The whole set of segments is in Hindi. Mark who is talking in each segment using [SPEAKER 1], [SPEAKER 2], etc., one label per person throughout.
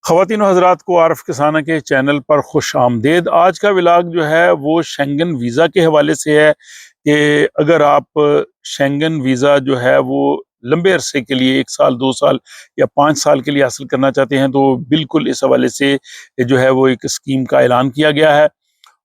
[SPEAKER 1] ख़वातीन व हज़रात को आरफ किसाना के चैनल पर खुश आमदेद। आज का व्लॉग जो है वो शेंगन वीज़ा के हवाले से है कि अगर आप शेंगन वीज़ा जो है वो लंबे अरसे के लिए 1 साल 2 साल या 5 साल के लिए हासिल करना चाहते हैं तो बिल्कुल इस हवाले से जो है वो एक स्कीम का ऐलान किया गया है।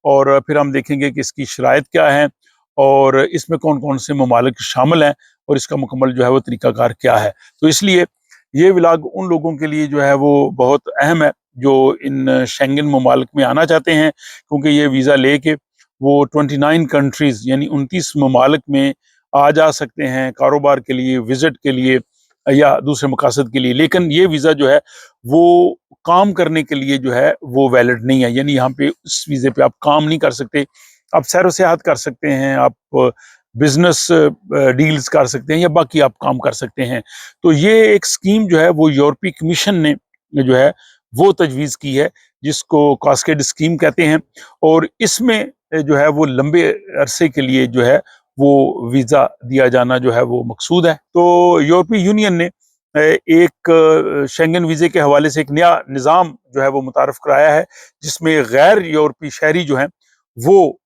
[SPEAKER 1] और फिर हम देखेंगे कि इसकी शराइत क्या हैं और इसमें कौन कौन से ममालिक शामिल हैं और इसका मुकम्मल जो है वो तरीकाकार क्या है। तो इसलिए ये व्लॉग उन लोगों के लिए जो है वो बहुत अहम है जो इन शेंगन ममालिक में आना चाहते हैं, क्योंकि ये वीज़ा लेके वो 29 कंट्रीज़ यानी 29 ममालिक में आ जा सकते हैं कारोबार के लिए, विज़िट के लिए या दूसरे मकासद के लिए। लेकिन ये वीज़ा जो है वो काम करने के लिए जो है वो वैलिड नहीं है, यानी यहाँ पे इस वीज़े पे आप काम नहीं कर सकते। आप सैर-ओ-सयाहत कर सकते हैं, आप बिज़नेस डील्स कर सकते हैं या बाकी आप काम कर सकते हैं। तो ये एक स्कीम जो है वो यूरोपीय कमीशन ने जो है वो तजवीज़ की है, जिसको कास्केड स्कीम कहते हैं। और इसमें जो है वो लंबे अरसे के लिए जो है वो वीज़ा दिया जाना जो है वो मकसूद है। तो यूरोपीय यूनियन ने एक शेंगन वीज़े के हवाले से एक नया निज़ाम जो है वो मुतारफ़ कराया है, जिसमें गैर यूरोपीय शहरी जो हैं वो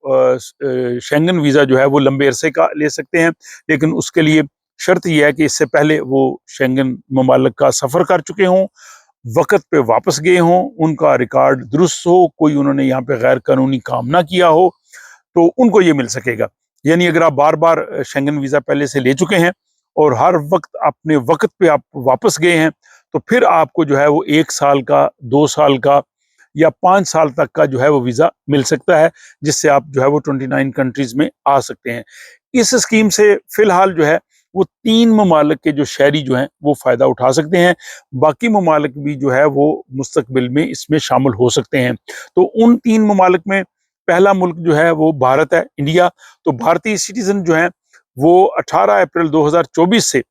[SPEAKER 1] शेंगन वीज़ा जो है वो लंबे अरसे का ले सकते हैं। लेकिन उसके लिए शर्त ये है कि इससे पहले वो शेंगन ममालिक का सफ़र कर चुके हों, वक़्त पे वापस गए हों, उनका रिकॉर्ड दुरुस्त हो, कोई उन्होंने यहाँ पे गैर कानूनी काम ना किया हो, तो उनको ये मिल सकेगा। यानी अगर आप बार-बार शेंगन वीज़ा पहले से ले चुके हैं और हर वक़्त अपने वक़्त पे आप वापस गए हैं, तो फिर आपको जो है वो 1 साल का, 2 साल का या 5 साल तक का जो है वो वीज़ा मिल सकता है, जिससे आप जो है वो 29 कंट्रीज़ में आ सकते हैं। इस स्कीम से फ़िलहाल जो है वो 3 ममालिक के जो शहरी जो हैं वो फ़ायदा उठा सकते हैं। बाकी ममालिक भी जो है वो मुस्तक़बिल में इसमें शामिल हो सकते हैं। तो उन 3 ममालिक में पहला मुल्क जो है वो भारत है, इंडिया। तो भारतीय सिटीज़न जो हैं वो 18 अप्रैल 2024 से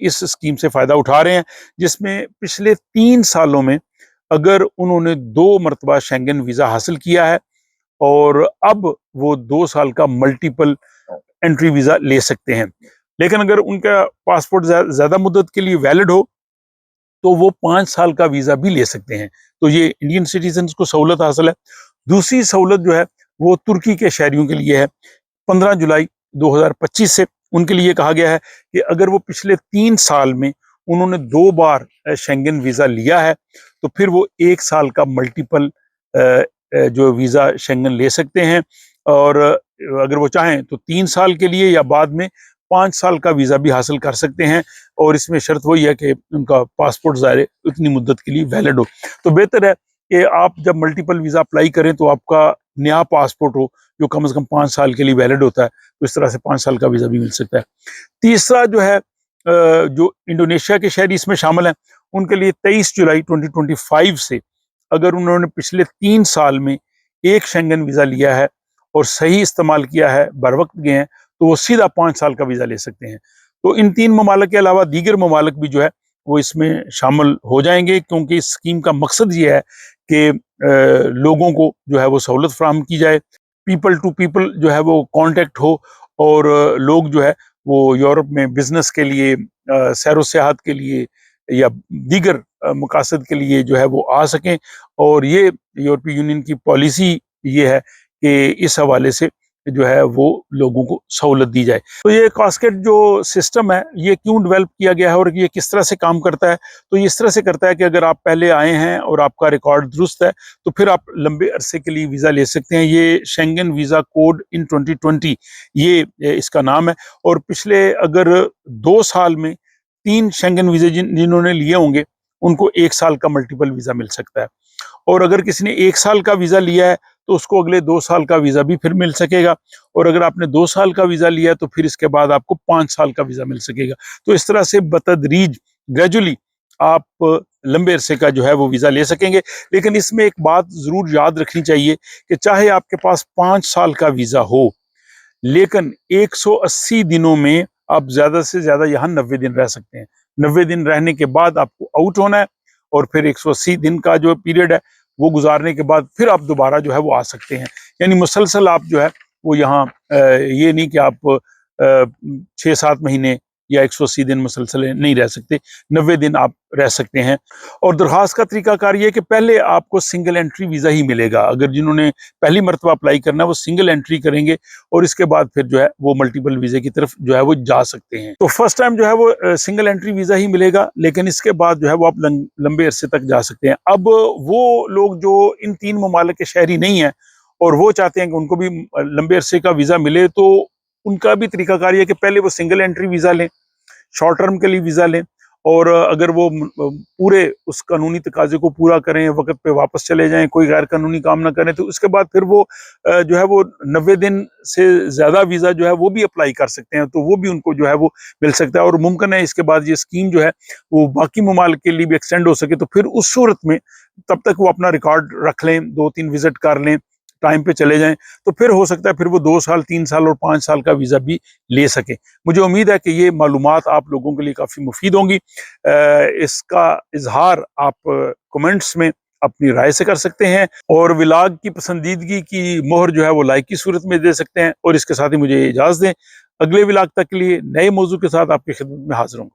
[SPEAKER 1] इस स्कीम से फ़ायदा उठा रहे हैं, जिसमें पिछले 3 सालों में अगर उन्होंने 2 मरतबा शेंगन वीज़ा हासिल किया है और अब वो 2 साल का मल्टीपल एंट्री वीज़ा ले सकते हैं। लेकिन अगर उनका पासपोर्ट ज़्यादा मुद्दत के लिए वैलिड हो, तो वो 5 साल का वीज़ा भी ले सकते हैं। तो ये इंडियन सिटीज़न्स को सहूलत हासिल है। दूसरी सहूलत जो है वो तुर्की के शहरियों के लिए है। 15 जुलाई 2025 से उनके लिए कहा गया है कि अगर वो पिछले 3 साल में उन्होंने 2 बार शेंगन वीज़ा लिया है, तो फिर वो 1 साल का मल्टीपल जो वीज़ा शेंगन ले सकते हैं। और अगर वो चाहें तो 3 साल के लिए या बाद में 5 साल का वीज़ा भी हासिल कर सकते हैं। और इसमें शर्त वही है कि उनका पासपोर्ट ज़ाहिर उतनी मुद्दत के लिए वैलिड हो। तो बेहतर है कि आप जब मल्टीपल वीज़ा अप्लाई करें तो आपका नया पासपोर्ट हो, जो कम से कम 5 साल के लिए वैलिड होता है, तो इस तरह से 5 साल का वीज़ा भी मिल सकता है। तीसरा जो है जो इंडोनेशिया के शहरी इसमें शामिल हैं, उनके लिए 23 जुलाई 2025 से अगर उन्होंने पिछले 3 साल में 1 शेंगन वीज़ा लिया है और सही इस्तेमाल किया है, बरवक़्त गए हैं, तो वो सीधा 5 साल का वीज़ा ले सकते हैं। तो इन 3 ममालिक के अलावा दीगर ममालिक भी जो है वो इसमें शामिल हो जाएँगे, क्योंकि इस स्कीम का मकसद ये है कि लोगों को जो है वो सहूलत फ़राहम की जाए, पीपल टू पीपल जो है वो कॉन्टैक्ट हो और लोग जो है वो यूरोप में बिज़नेस के लिए, सैर-ओ-सयाहत के लिए या दीगर मकासद के लिए जो है वो आ सकें। और ये यूरोपीय यूनियन की पॉलिसी ये है कि इस हवाले से जो है वो लोगों को सहूलत दी जाए। तो ये कास्केड जो सिस्टम है ये क्यों डेवलप किया गया है और ये किस तरह से काम करता है? तो ये इस तरह से करता है कि अगर आप पहले आए हैं और आपका रिकॉर्ड दुरुस्त है, तो फिर आप लंबे अरसे के लिए वीज़ा ले सकते हैं। ये शेंगन वीज़ा कोड इन 2020 ये इसका नाम है। और पिछले अगर 2 साल में 3 शेंगन वीज़े जिन्होंने लिए होंगे, उनको 1 साल का मल्टीपल वीज़ा मिल सकता है। और अगर किसी ने 1 साल का वीज़ा लिया है, तो उसको अगले 2 साल का वीज़ा भी फिर मिल सकेगा। और अगर आपने 2 साल का वीज़ा लिया है, तो फिर इसके बाद आपको 5 साल का वीज़ा मिल सकेगा। तो इस तरह से बतदरीज ग्रेजुअली आप लंबे अरसे का जो है वो वीज़ा ले सकेंगे। लेकिन इसमें एक बात ज़रूर याद रखनी चाहिए कि चाहे आपके पास 5 साल का वीज़ा हो, लेकिन 180 दिनों में आप ज़्यादा से ज़्यादा यहाँ 90 दिन रह सकते हैं। 90 दिन रहने के बाद आपको आउट होना है और फिर 180 दिन का जो पीरियड है, वो गुज़ारने के बाद फिर आप दोबारा जो है वो आ सकते हैं। यानी मुसलसल आप जो है वो यहाँ ये नहीं कि आप 6-7 महीने या 180 दिन मुसलसल नहीं रह सकते, 90 दिन आप रह सकते हैं। और दरख्वास्त का तरीकाकार ये है कि पहले आपको सिंगल एंट्री वीज़ा ही मिलेगा। अगर जिन्होंने पहली मरतबा अप्लाई करना है वो सिंगल एंट्री करेंगे और इसके बाद फिर जो है वो मल्टीपल वीज़े की तरफ जो है वो जा सकते हैं। तो फर्स्ट टाइम जो है वो सिंगल एंट्री वीज़ा ही मिलेगा, लेकिन इसके बाद जो है वो आप लंबे अरसे तक जा सकते हैं। अब वो लोग जो इन 3 ममालिक के शहरी नहीं हैं और वो चाहते हैं कि उनको भी लंबे अरसे का वीज़ा मिले, तो उनका भी तरीकाकार ये है कि पहले वो सिंगल एंट्री वीज़ा लें, शॉर्ट टर्म के लिए वीज़ा लें, और अगर वो पूरे उस कानूनी तकाजे को पूरा करें, वक्त पे वापस चले जाएं, कोई गैर कानूनी काम ना करें, तो उसके बाद फिर वो जो है वो 90 दिन से ज़्यादा वीज़ा जो है वो भी अप्लाई कर सकते हैं, तो वो भी उनको जो है वो मिल सकता है। और मुमकिन है इसके बाद ये स्कीम जो है वो बाकी ममालिक के लिए भी एक्सटेंड हो सके, तो फिर उस सूरत में तब तक वो अपना रिकॉर्ड रख लें, 2-3 विजिट कर लें, टाइम पे चले जाएं, तो फिर हो सकता है फिर वो 2 साल, 3 साल और 5 साल का वीज़ा भी ले सके। मुझे उम्मीद है कि ये मालूमात आप लोगों के लिए काफ़ी मुफीद होंगी। इसका इजहार आप कमेंट्स में अपनी राय से कर सकते हैं, और व्लॉग की पसंदीदगी की मोहर जो है वो लाइक की सूरत में दे सकते हैं। और इसके साथ ही मुझे इजाज़त दें, अगले व्लॉग तक के लिए नए मौजू के साथ आपकी खिदमत में हाजिर हूँ।